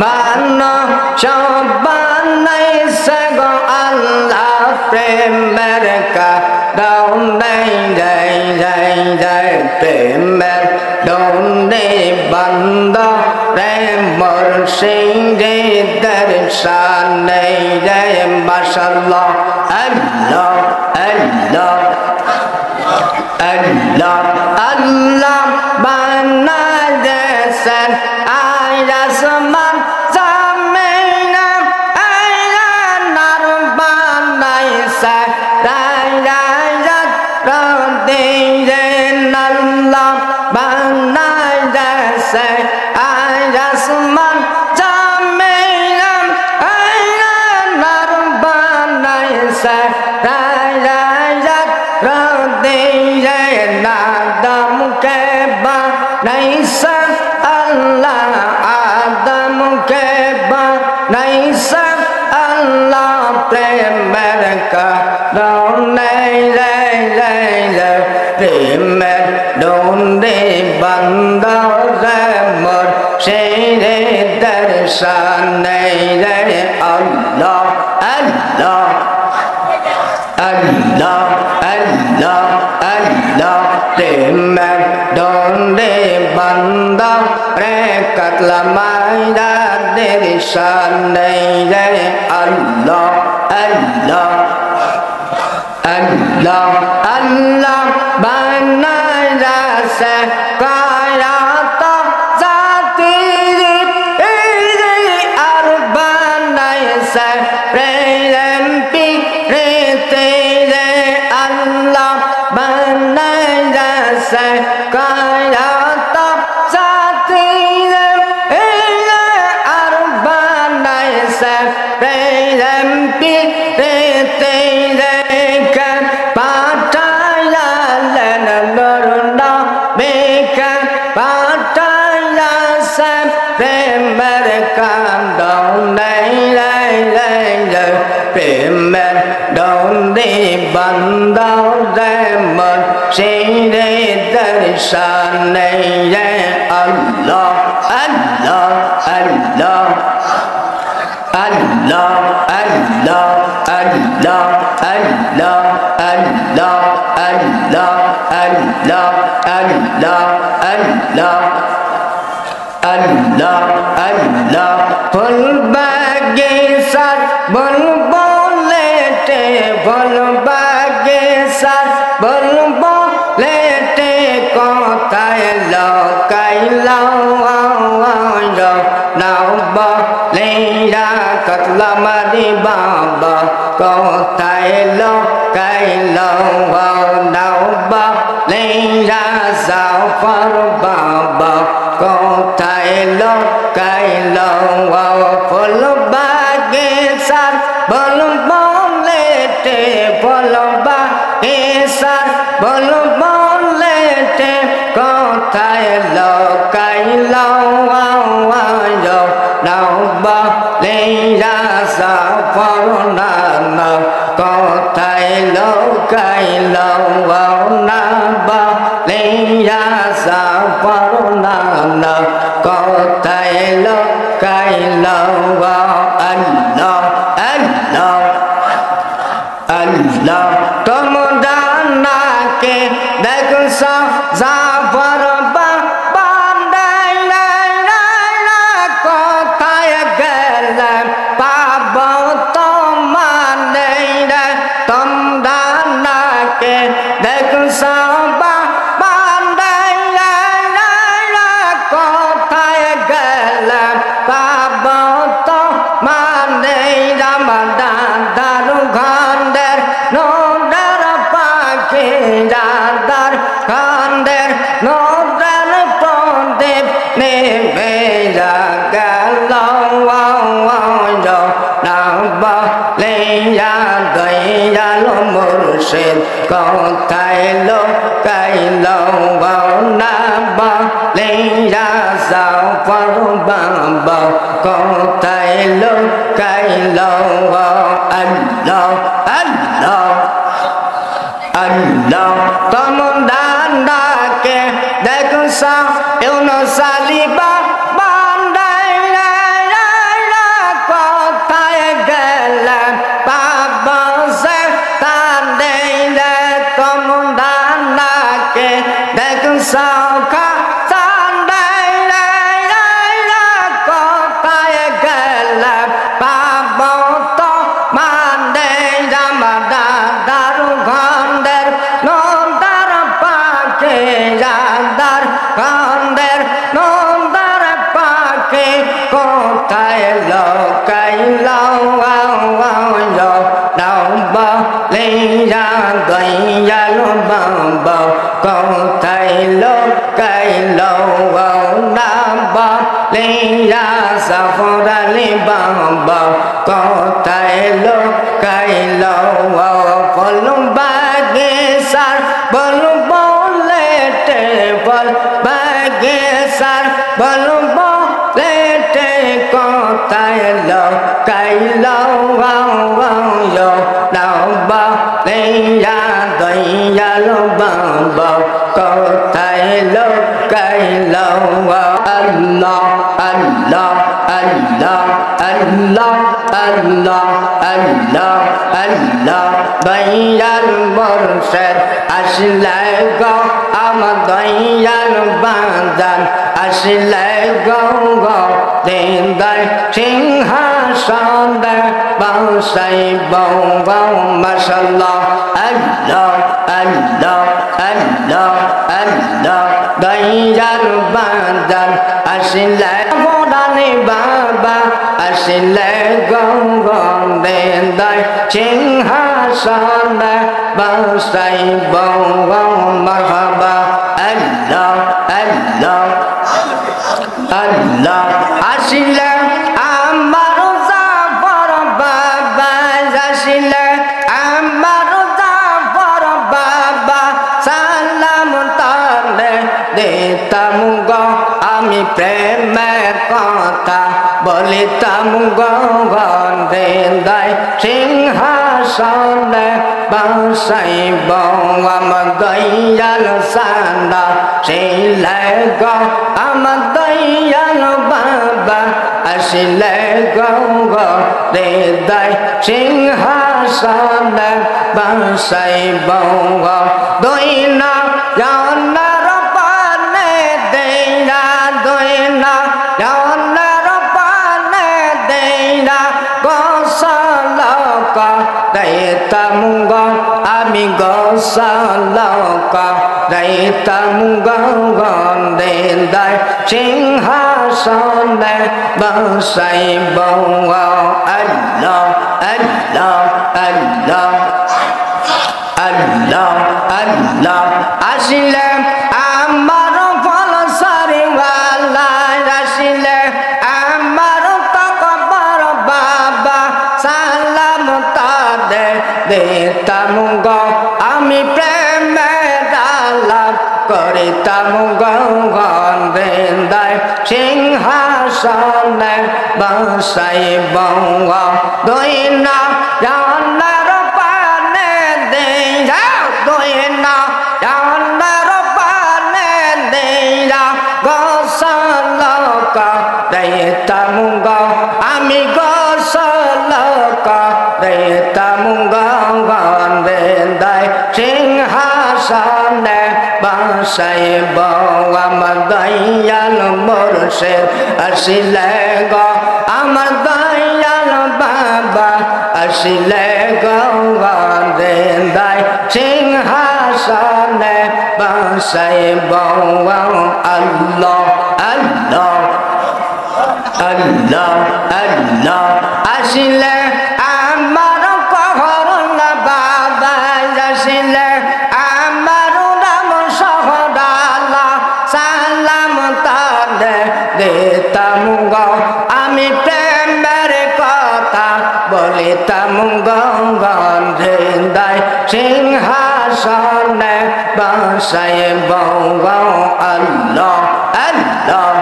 বানো সবানাইছে গো আল্লাহ প্রেমের কারণে জয় জয় জয় প্রেমের ডোনে বন্ধ রে মুর্শিদের শানে জয় মাশাআল্লাহ আল্লাহ আল্লাহ আল্লাহ আল্লাহ বানাইছেন আসমান জমিন আল্লাহ বানাইছে রায়াত রদিন আল্লাহ বানাইছে আসমান জমিন আল্লাহ বানাইছে রায়াত রদিন আদম কে বানাইছে আল্লাহ আদম কে বানাইছে আল্লাহ প্রেমের কারণে প্রেমের ডোনে বন্ধ রে মুর্শিদের শানে আল্লাহ আল্লাহ আল্লাহ আল্লাহ আল্লাহ প্রেমের ডোনে বন্ধ রে কাতলা মাইদাদের শানে আল্লাহ আল্লাহ আল্লাহ আল্লাহ বানাইছে কায়াত জাতি আর বানাইছে প্রেম পিতে আল্লাহ বানাইছে কায়াত জাতি আর বানাইছে প্রেম পিতে পাঠাইলেন নরনা বেকা পাঠাইলেন প্রেমের কান্দনে প্রেমের ডোনে বন্ধ রে মুর্শিদের শানে আল্লাহ আল্লাহ আল্লাহ আল্লাহ আল্লাহ আল্লাহ আল্লাহ আল্লাহ আল্লাহ আল্লাহ আল্লাহ আল্লাহ আল্লাহ আল্লাহ ফুল বাগিচার বুলবুলেতে ফুল বাগিচার বুলবুলেতে কোথায় লুকাইলাম নাও বলেরা কাতলা মারি বাবা কোথায় লুকাইলাম নাও বলেরা জাফর বাবা কোথায় লুকাইলাম ফুল বাগিচার বুলবুলেতে ফুল বাগিচার বুলবুলেতে কোথায় লুকাইলাম নাও বলেরা জাফর নানা কোথায় লুকাইলাম না বলেরা জাফর নানা কোথায় লুকাইলাম আল্লাহ আল্লাহ আল্লাহ তোমরা নাকে দেখছো জাফর কোথায় গেলেন পাব তোমার তোমরা নাকে দেখছো কোথায় গেলেন পাব তোমার রামদান দারু ঘন্দের নোডার পাখি যাদার ঘন্দের নোডার প্রদীপ নেমে গেল না বলেয়া দয়াল মুর্শিদ কোথায় লুকাইল না বলেয়া জাফর বাবা কোথায় লুকাইল আল্লাহ আল্লাহ আল্লাহ তোমরা ডাকে দেখছো ইউনুস আলী বাবা কোথায় লুকাইলাম বলিয়া দয়াল বাবা কোথায় লুকাইলাম না বলিয়া জাফর আলী বাবা কোথায় লুকাইলাম বলুন বাগে সার বলুন বলেটে বল বাগে সার বলুন বলেটে কোথায় লুকাইলাম বলিয়া দয়াল বাবা কোথায় লুকাইলাম আল্লাহ আল্লাহ আল্লাহ আল্লাহ আল্লাহ আল্লাহ আল্লাহ দয়াল মুর্শিদ আসলে গো আমার দয়াল বাঁদান আসলে গো দিনদার সিংহাসন বাসাই বউ মাশাআল্লাহ আল্লাহ আল্লাহ আল্লাহ আল্লাহ দয়াল বাঁদান আসলে বড়ানি বাবা আসলে গঙ্গেন্দার সিংহাসন বাসাই বউ মারহাবা আল্লাহ আল্লাহ আল্লাহ আসলে আমার জাফর বাবা আসলে আমার জাফর বাবা সালাম তালে দিতাম গো আমি প্রেমের কথা বলিতাম গঙ্গেন্দার সিংহাসন বাসাই বউ আমার দয়াল সান্দা শিলে গো আমার দয়াল বাবা আসলে গঙ্গেন্দার সিংহাসন বাসাই বউ দুই না জানার পানে দেয়া দুই না জানার পানে দেয়া গোসল দিতাম গো আমি গোসল দিতাম গঙ্গেন্দার সিংহাসন বাসাই বউ আল্লাহ আল্লাহ আল্লাহ আল্লাহ আল্লাহ আসলে আমার ফল সারিওয়ালা আসলে আমার তকবর বাবা সালাম তাদের দিতাম গো আমি প্রেমের আলাপ করিতাম গঙ্গেন্দার সিংহাসন বাসাই বউ দুই না জানার পানে দেয়া দুই না জানার পানে দেয়া গোসল দিতাম গো আমি গোসল দিতাম গঙ্গেন্দার সিংহাসন বাসাই বউ আমার দয়াল মুর্শিদ আসলে গো আমার দয়াল বাবা আসলে গঙ্গেন্দার সিংহাসন বাসাই বউ আল্লাহ আল্লাহ আল্লাহ আল্লাহ আসলে আমার কহরণ বাবা আসলে আমার নাম সহদালা সালাম তাদের দিতাম গো আমি প্রেমের কথা বলিতাম গঙ্গেন্দার সিংহাসন বাসাই বউ আল্লাহ আল্লাহ।